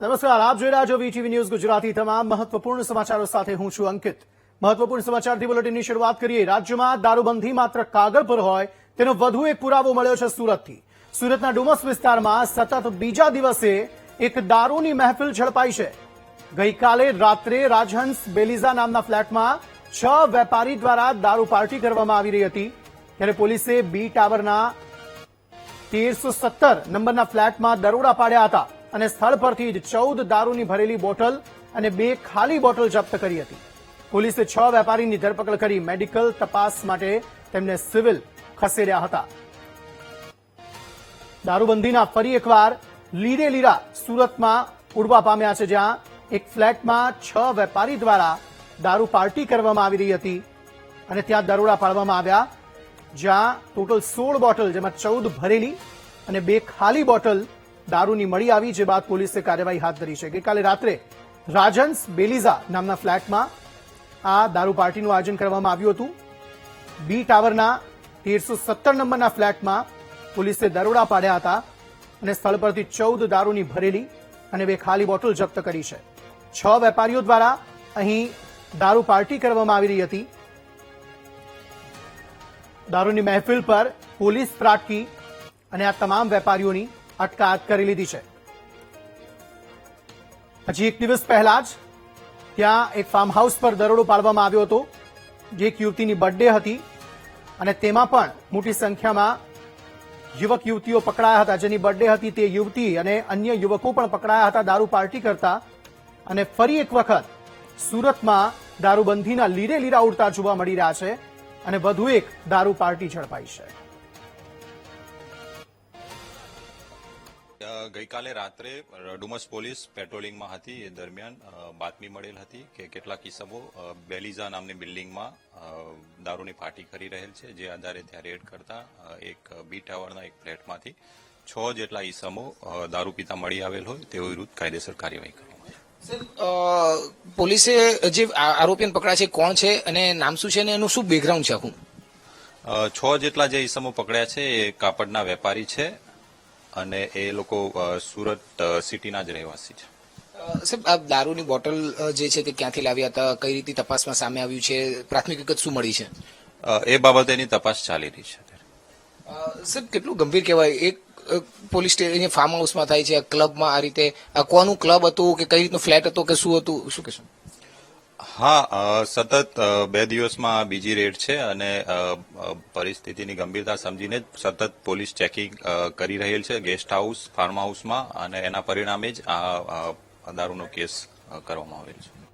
નમસ્કાર, આપ જોઈ રહ્યા છો વીટીવી ન્યૂઝ ગુજરાતી। તમામ મહત્વપૂર્ણ સમાચારો સાથે હું છું અંકિત। મહત્વપૂર્ણ સમાચારથી બુલેટિનની શરૂઆત કરીએ। રાજ્યમાં દારૂબંધી માત્ર કાગળ પર હોય તેનો વધુ એક પુરાવો મળ્યો છે સુરતથી। સુરતના ડુમસ વિસ્તારમાં સતત બીજા દિવસે એક દારૂની મહેફિલ ઝડપાઈ છે। ગઈકાલે રાત્રે રાજહંસ બેલીઝા નામના ફ્લેટમાં 6 વેપારી દ્વારા દારૂ પાર્ટી કરવામાં આવી રહી હતી, ત્યારે પોલીસે બી ટાવરના 1317 નંબરના ફ્લેટમાં દરોડા પાડ્યા હતા અને સ્થળ પરથી જ 14 દારૂની ભરેલી બોટલ અને 2 ખાલી બોટલ જપ્ત કરી હતી। પોલીસે 6 વેપારીની ધરપકડ કરી મેડિકલ તપાસ માટે તેમને સિવિલ ખસેડ્યા હતા। દારૂબંધીના ફરી એકવાર લીરે લીરા સુરતમાં ઉડવા પામ્યા છે, જ્યાં એક ફ્લેટમાં 6 વેપારી દ્વારા દારૂ પાર્ટી કરવામાં આવી રહી હતી અને ત્યાં દરોડા પાડવામાં આવ્યા, જ્યાં ટોટલ 16 બોટલ, જેમાં 14 ભરેલી અને 2 ખાલી બોટલ દારૂની મળી આવી, જે બાદ પોલીસે કાર્યવાહી હાથ ધરી છે। ગઈકાલે રાત્રે રાજહંસ બેલીઝા નામના ફ્લેટમાં આ દારૂ પાર્ટીનું આયોજન કરવામાં આવ્યું હતું। બી ટાવરના 1317 નંબરના ફ્લેટમાં પોલીસે દરોડા પાડ્યા હતા અને સ્થળ પરથી 14 દારૂની ભરેલી અને 2 ખાલી બોટલ જપ્ત કરી છે। 6 વેપારીઓ દ્વારા અહીં દારૂ પાર્ટી કરવામાં આવી રહી હતી। દારૂની મહેફિલ પર પોલીસ ત્રાટકી અને આ તમામ વેપારીઓની અટકાયત કરી લીધી છે। હજી એક દિવસ પહેલા જ ત્યાં એક ફાર્મ હાઉસ પર દરોડો પાડવામાં આવ્યો હતો, જે એક યુવતીની બર્થડે હતી અને તેમાં પણ મોટી સંખ્યામાં યુવક યુવતીઓ પકડાયા હતા। જેની બર્થડે હતી તે યુવતી અને અન્ય યુવકો પણ પકડાયા હતા દારૂ પાર્ટી કરતા। અને ફરી એક વખત સુરતમાં દારૂબંધીના લીરે લીરા ઉડતા જોવા મળી રહ્યા છે અને વધુ એક દારૂ પાર્ટી ઝડપાઈ છે। ગઈકાલે રાત્રે ડુમસ પોલીસ પેટ્રોલિંગમાં હતી, એ દરમિયાન બાતમી મળેલ હતી કે કેટલાક ઇસમો બેલીઝા નામની બિલ્ડિંગમાં દારૂની પાર્ટી કરી રહેલ છે, જે આધારે ત્યાં રેડ કરતા એક બી ટાવરના એક ફ્લેટમાંથી 6 જેટલા ઇસમો દારૂ પીતા મળી આવેલ હોય તેઓ વિરુદ્ધ કાયદેસર કાર્યવાહી કરવામાં આવી। પોલીસે જે આરોપીને પકડ્યા છે કોણ છે અને નામ શું છે અને એનું શું બેકગ્રાઉન્ડ છે આખું? 6 જેટલા જે ઇસમો પકડ્યા છે એ કાપડના વેપારી છે અને એ લોકો સુરત સિટીના જ રહેવાસી છે। સાહેબ, આ દારૂની બોટલ જે છે તે ક્યાંથી લાવ્યા હતા, કઈ રીતે તપાસમાં સામે આવ્યું છે, પ્રાથમિક વિગત શું મળી છે? એ બાબતેની તપાસ ચાલી રહી છે। સાહેબ, કેટલું ગંભીર કહેવાય, એક પોલીસ સ્ટેશન ફાર્મ હાઉસમાં થાય છે, આ ક્લબમાં આ રીતે, આ કોનું ક્લબ હતું કે કઈ રીતનું ફ્લેટ હતો કે શું હતું, શું કહેશો? હા, સતત 2 દિવસમાં બીજી રેડ છે અને પરિસ્થિતિની ગંભીરતા સમજીને સતત પોલીસ ચેકિંગ કરી રહેલ છે ગેસ્ટ હાઉસ, ફાર્મ હાઉસમાં, અને એના પરિણામે જ આ દારૂનો કેસ કરવામાં આવેલ છે।